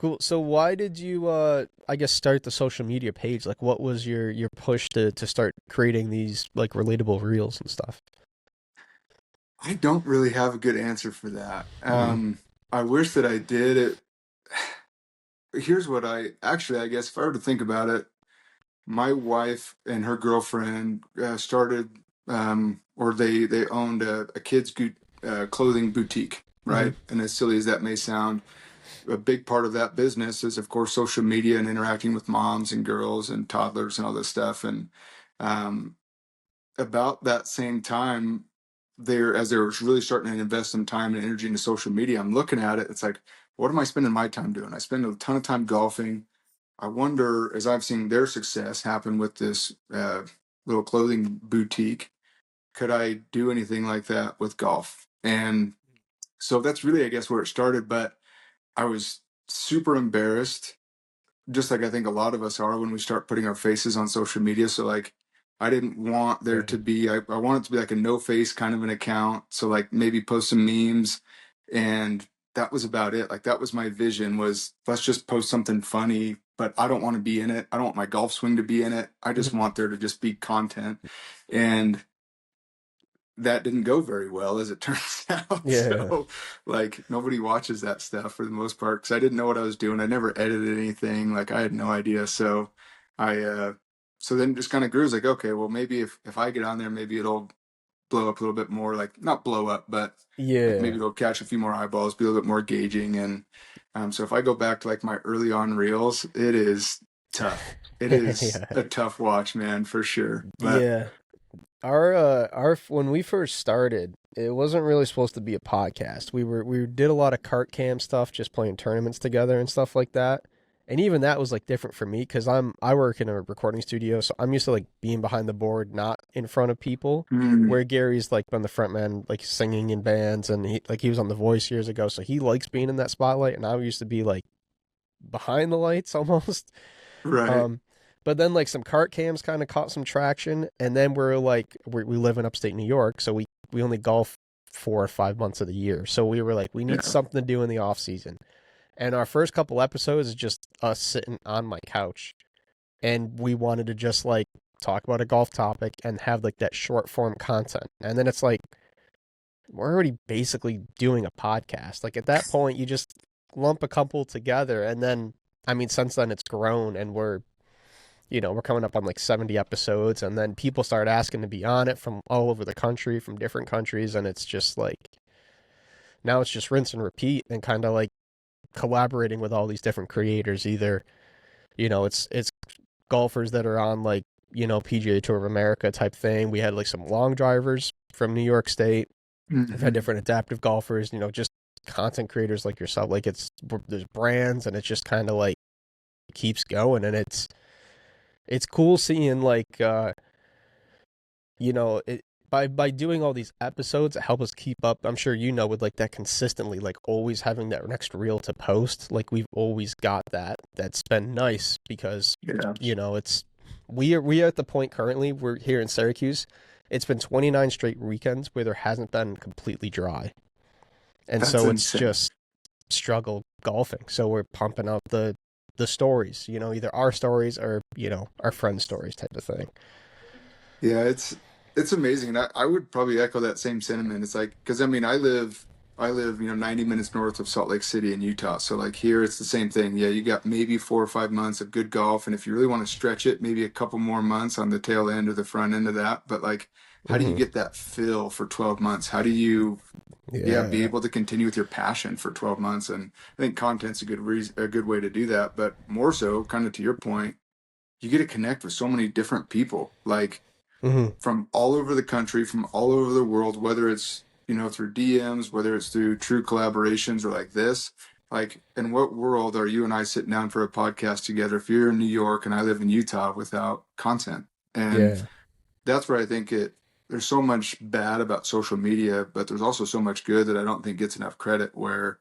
Cool. So why did you I guess start the social media page? Like what was your push to start creating these like relatable reels and stuff? I don't really have a good answer for that. Mm. I wish that I did it. Here's what I guess if I were to think about it, my wife and her girlfriend started, or they owned a kids' clothing boutique, Hmm. right? And as silly as that may sound, a big part of that business is, of course, social media and interacting with moms and girls and toddlers and all this stuff. And um, about that same time, as they were really starting to invest some time and energy into social media, I'm looking at it. It's like, what am I spending my time doing? I spend a ton of time golfing. I wonder, as I've seen their success happen with this little clothing boutique, could I do anything like that with golf? And so that's really, I guess, where it started. But I was super embarrassed, just like I think a lot of us are when we start putting our faces on social media. So like I didn't want there Right. to be I want it to be like a no face kind of an account. So like maybe post some memes, and that was about it. Like that was my vision, was let's just post something funny, but I don't want to be in it. I don't want my golf swing to be in it. I just Mhm. want there to just be content. And that didn't go very well, as it turns out. Yeah. So like nobody watches that stuff for the most part, because I didn't know what I was doing. I never edited anything. Like I had no idea. So I so then just kind of grew. It's like, okay, well, maybe if I get on there, maybe it'll blow up a little bit more. Like not blow up, but like maybe Yeah. it'll catch a few more eyeballs, be a little bit more engaging. And so if I go back to like my early on reels, it is tough. It is Yeah. a tough watch, man, for sure. But Yeah. Our when we first started, it wasn't really supposed to be a podcast. We did a lot of cart cam stuff, just playing tournaments together and stuff like that. And even that was like different for me because I work in a recording studio, so I'm used to like being behind the board, not in front of people. mm, Where Gary's like been the front man, like singing in bands, and he was on The Voice years ago, so he likes being in that spotlight. And I used to be like behind the lights almost. right. Um, but then like some cart cams kind of caught some traction, and then we live in upstate New York, so we only golf 4 or 5 months of the year. So we were like, we need Yeah. something to do in the off season. And our first couple episodes is just us sitting on my couch, and we wanted to just like talk about a golf topic and have like that short form content. And then it's like we're already basically doing a podcast. Like at that point, you just lump a couple together, and then I mean, since then it's grown, and we're coming up on like 70 episodes, and then people start asking to be on it from all over the country, from different countries, and it's just like now it's just rinse and repeat and kind of like collaborating with all these different creators. Either it's golfers that are on like PGA Tour of America type thing. We had like some long drivers from New York State. We've had Hmm. different adaptive golfers, just content creators like yourself. Like there's brands, and it just kind of like keeps going, and it's cool seeing like it by doing all these episodes, it helps us keep up. I'm sure with like that consistently, like always having that next reel to post. Like we've always got that. That's been nice because Yeah. it's we are at the point currently. We're here in Syracuse. It's been 29 straight weekends where there hasn't been completely dry, and That's so it's insane. just struggle golfing. So we're pumping out the stories, either our stories or our friends' stories type of thing. Yeah, it's amazing. And I would probably echo that same sentiment. It's like, because I mean, I live 90 minutes north of Salt Lake City in Utah. So like here it's the same thing. Yeah, you got maybe 4 or 5 months of good golf, and if you really want to stretch it, maybe a couple more months on the tail end or the front end of that. But like, how do you Hmm. get that fill for 12 months? How do you, yeah, be Yeah. able to continue with your passion for 12 months? And I think content's a good reason, a good way to do that. But more so, kind of to your point, you get to connect with so many different people. Like Hmm. from all over the country, from all over the world, whether it's, through DMs, whether it's through true collaborations or like this. Like, in what world are you and I sitting down for a podcast together if you're in New York and I live in Utah without content? And Yeah. that's where I think there's so much bad about social media, but there's also so much good that I don't think gets enough credit. Where,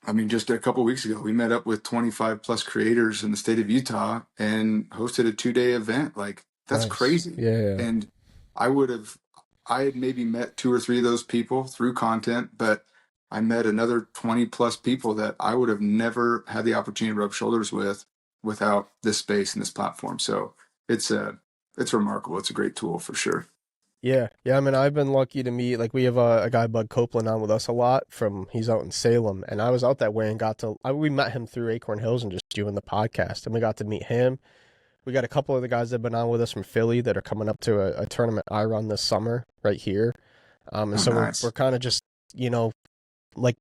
I mean, just a couple weeks ago, we met up with 25 plus creators in the state of Utah and hosted a 2-day event. Like, that's Nice. crazy. Yeah. And I would have, I had maybe met two or three of those people through content, but I met another 20 plus people that I would have never had the opportunity to rub shoulders with without this space and this platform. So it's it's remarkable. It's a great tool for sure. Yeah, yeah. I mean, I've been lucky to meet like we have a guy Bud Copeland on with us a lot. From he's out in Salem, and I was out that way and we met him through Acorn Hills and just doing the podcast, and we got to meet him. We got a couple of the guys that have been on with us from Philly that are coming up to a tournament I run this summer right here. And Oh, so we're nice. kind of just like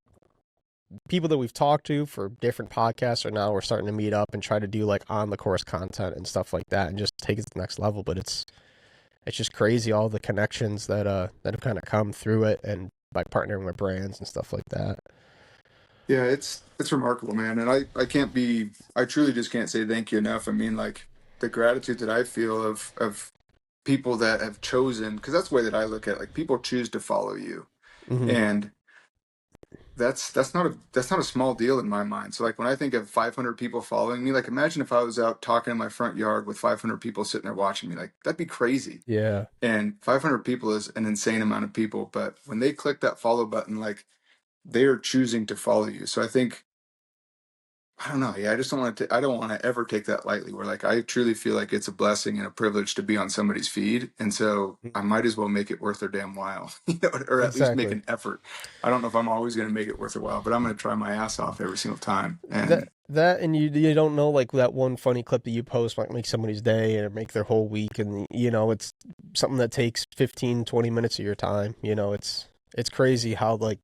people that we've talked to for different podcasts are now we're starting to meet up and try to do like on the course content and stuff like that and just take it to the next level. But it's just crazy all the connections that have kind of come through it and by partnering with brands and stuff like that. Yeah, it's remarkable, man. And I can't be I truly just can't say thank you enough. I mean, like the gratitude that I feel of people that have chosen, because that's the way that I look at it, like people choose to follow you. Hmm. And that's not a small deal in my mind. So like when I think of 500 people following me, like imagine if I was out talking in my front yard with 500 people sitting there watching me, like that'd be crazy. Yeah, And 500 people is an insane amount of people, but when they click that follow button, like they are choosing to follow you. So I think I don't know. Yeah, I just don't want to. I don't want to ever take that lightly. Where like I truly feel like it's a blessing and a privilege to be on somebody's feed, and so I might as well make it worth their damn while, or at least make exactly. an effort. I don't know if I'm always going to make it worth their while, but I'm going to try my ass off every single time. That And that and you don't know like that one funny clip that you post might make somebody's day or make their whole week, and it's something that takes 15-20 minutes of your time. It's crazy how like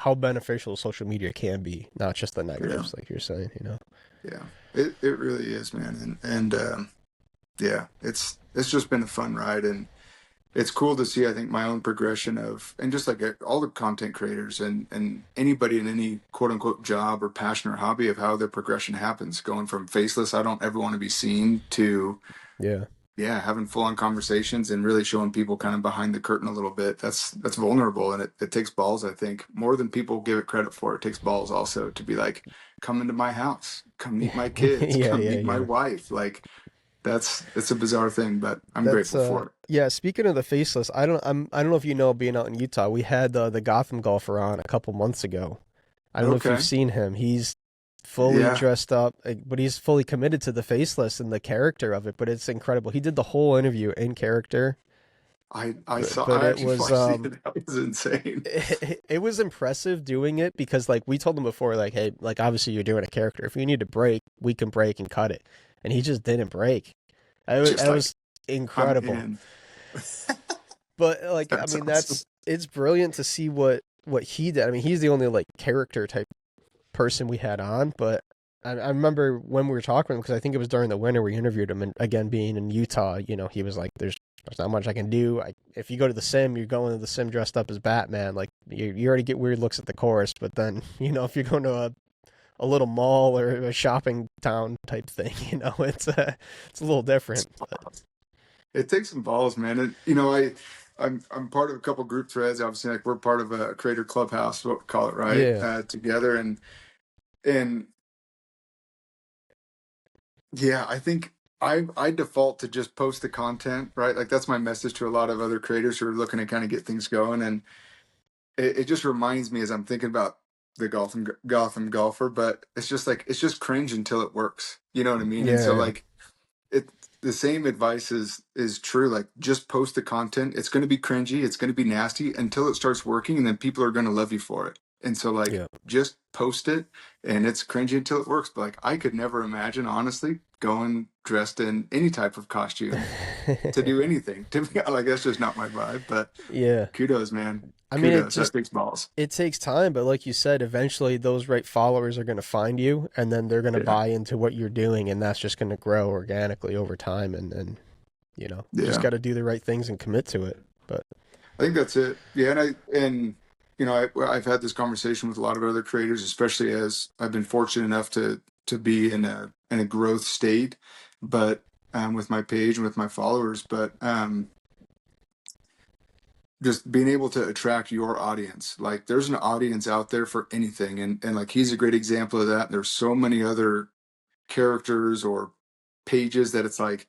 how beneficial social media can be, not just the yeah, negatives like you're saying. yeah, it really is, man. And yeah, it's just been a fun ride, and it's cool to see, I think, my own progression of, and just like all the content creators and anybody in any quote unquote job or passion or hobby of how their progression happens, going from faceless, I don't ever want to be seen, to, Yeah. yeah, having full on conversations and really showing people kind of behind the curtain a little bit. That's vulnerable, and it takes balls, I think, more than people give it credit for. It takes balls also to be like, come into my house, come meet my kids, Yeah, come yeah, meet my yeah. wife. Like, it's a bizarre thing, but I'm That's grateful for it. yeah, speaking of the faceless, I don't know if you know, being out in Utah, we had the Gotham golfer on a couple months ago. I don't know if you've Okay. seen him. He's fully Yeah. dressed up, but he's fully committed to the faceless and the character of it, but it's incredible. He did the whole interview in character, but I it actually was watched it. That was insane. it was impressive doing it because like we told him before, like, hey, like obviously you're doing a character. If you need to break, we can break and cut it. And he just didn't break. Just It like was I'm incredible. in. But like I That's mean awesome. it's brilliant to see what he did. I mean, he's the only like character type person we had on, but I remember when we were talking because I think it was during the winter we interviewed him, and again being in Utah, he was like, "There's not much I can do. If you go to the sim, you're going to the sim dressed up as Batman. Like you already get weird looks at the course, but then if you're going to a little mall or a shopping town type thing, it's a little different. But It takes some balls, man. And I'm part of a couple group threads. Obviously, like we're part of a creator clubhouse, what we call it, right? yeah, Together, and yeah, I think I default to just post the content, right? Like that's my message to a lot of other creators who are looking to kind of get things going. And it just reminds me as I'm thinking about the Gotham golfer, but it's just like it's just cringe until it works. You know what I mean? And so yeah, like it the same advice is true. Like just post the content. It's going to be cringy. It's going to be nasty until it starts working, and then people are going to love you for it. And so like yeah, just post it, and it's cringy until it works. But like I could never imagine, honestly, going dressed in any type of costume to yeah. do anything. To be like that's just not my vibe. But Yeah. kudos, man. I mean, Kudos. That takes balls. it takes time, but like you said, eventually those right followers are going to find you, and then they're going to Yeah. buy into what you're doing, and that's just going to grow organically over time. And you just Yeah. got to do the right things and commit to it. But I think that's it. Yeah, and I've had this conversation with a lot of other creators, especially as I've been fortunate enough to be in a growth state, but with my page and with my followers, but just being able to attract your audience. Like there's an audience out there for anything, and like he's a great example of that. There's so many other characters or pages that it's like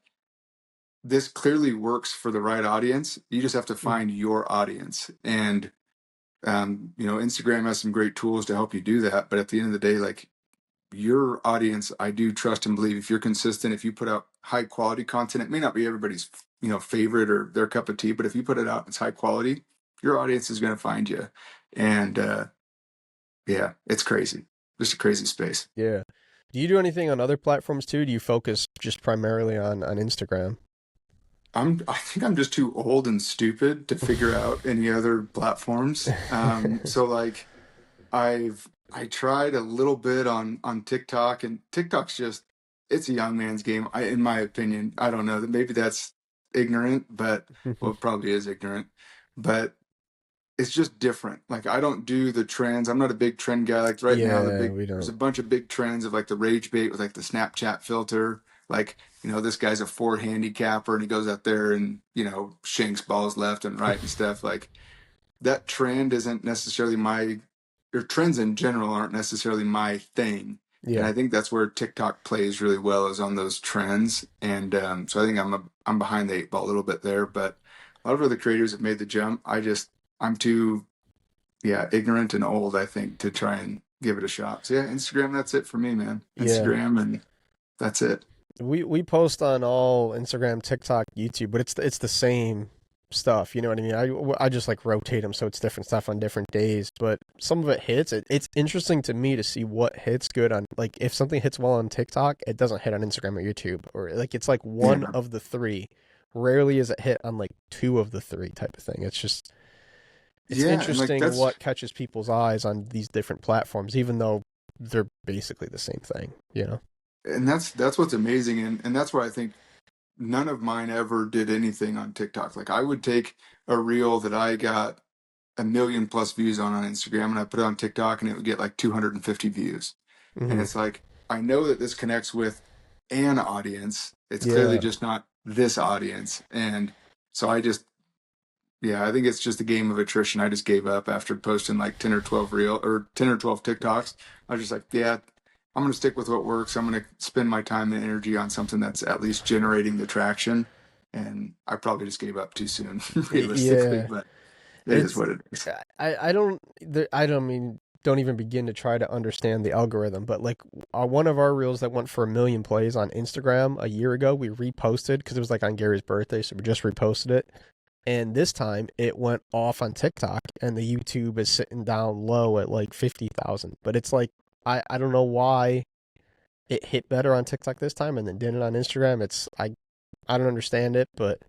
this clearly works for the right audience. You just have to mhm. find your audience. And Instagram has some great tools to help you do that. But at the end of the day, like, your audience, I do trust and believe if you're consistent, if you put out high quality content, it may not be everybody's, favorite or their cup of tea, but if you put it out, it's high quality, your audience is going to find you. And yeah, it's crazy. Just a crazy space. Yeah. Do you do anything on other platforms too? Do you focus just primarily on Instagram? I think I'm just too old and stupid to figure out any other platforms. So like I tried a little bit on TikTok, and TikTok's just, it's a young man's game. In my opinion, I don't know, that maybe that's ignorant, but well, it probably is ignorant, but it's just different. Like, I don't do the trends. I'm not a big trend guy. Like right now, Yeah, we there's don't. a bunch of big trends of like the rage bait with like the Snapchat filter. Like, this guy's a Ford handicapper and he goes out there and, shanks balls left and right and stuff. Like, that trend isn't necessarily or trends in general aren't necessarily my thing. And Yeah. I think that's where TikTok plays really well, is on those trends. And so I think I'm behind the eight ball a little bit there, but a lot of other creators have made the jump. I'm too, yeah, ignorant and old, I think, to try and give it a shot. So yeah, Instagram, that's it for me, man. Yeah. Instagram, and that's it. We post on all Instagram, TikTok, YouTube, but it's the same stuff. You know what I mean? I just like rotate them so it's different stuff on different days. But some of it hits. It's interesting to me to see what hits good on. Like if something hits well on TikTok, it doesn't hit on Instagram or YouTube, or like it's like one Yeah. of the three. Rarely is it hit on like two of the three type of thing. It's Yeah. And like interesting what catches people's eyes on these different platforms, even though they're basically the same thing. You know? that's what's amazing. And that's why I think none of mine ever did anything on TikTok. Like, I would take a reel that I got a million plus views on Instagram, and I put it on TikTok and it would get like 250 views. And Hmm. it's like, I know that this connects with an audience. It's clearly Yeah. just not this audience. And so yeah, I think it's just a game of attrition. I just gave up after posting like 10 or 12 10 or 12 TikToks. I was just like, yeah, I'm going to stick with what works. I'm going to spend my time and energy on something that's at least generating the traction. And I probably just gave up too soon, realistically, Yeah. but it is It's what it is. I don't mean don't even begin to try to understand the algorithm, but like one of our reels that went for 1 million plays on Instagram a year ago, we reposted because it was like on Gary's birthday, so we just reposted it. And this time it went off on TikTok, and the YouTube is sitting down low at like 50,000. But it's like I don't know why it hit better on TikTok this time and then didn't on Instagram. I don't understand it, but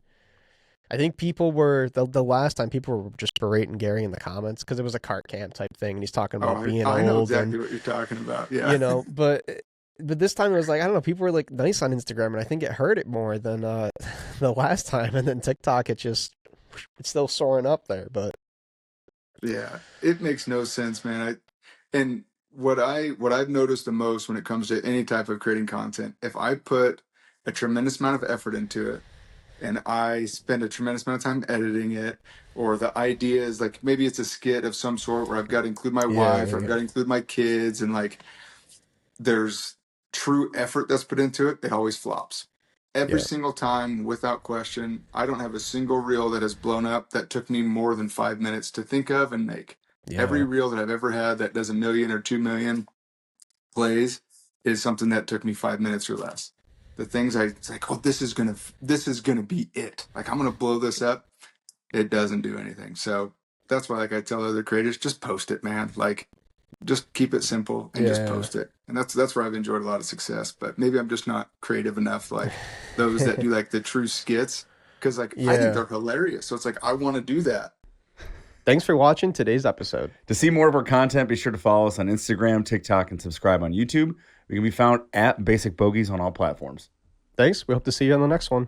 I think people were the last time people were just berating Gary in the comments because it was a cart cam type thing, and he's talking about Oh, being I know old and exactly what you're talking about. Yeah. but this time it was like I don't know, people were like nice on Instagram, and I think it hurt it more than the last time, and then TikTok it's still soaring up there, but Yeah. It makes no sense, man. And what I've noticed the most when it comes to any type of creating content, if I put a tremendous amount of effort into it, and I spend a tremendous amount of time editing it, or the idea is like maybe it's a skit of some sort where I've got to include my yeah, wife, or I've yeah, got to include my kids, and like there's true effort that's put into it, it always flops. Every yeah, single time, without question. I don't have a single reel that has blown up that took me more than 5 minutes to think of and make. Every yeah, reel that I've ever had that does 1 million or 2 million plays is something that took me 5 minutes or less. The things it's like, oh, this is gonna be it. Like, I'm gonna blow this up. It doesn't do anything. So that's why, like, I tell other creators, just post it, man. Like, just keep it simple and just yeah. post it. And that's where I've enjoyed a lot of success. But maybe I'm just not creative enough, like those that do like the true skits, because like I think Yeah. they're hilarious. So it's like, I want to do that. Thanks for watching today's episode. To see more of our content, be sure to follow us on Instagram, TikTok, and subscribe on YouTube. We can be found at Basic Bogeys on all platforms. Thanks. We hope to see you on the next one.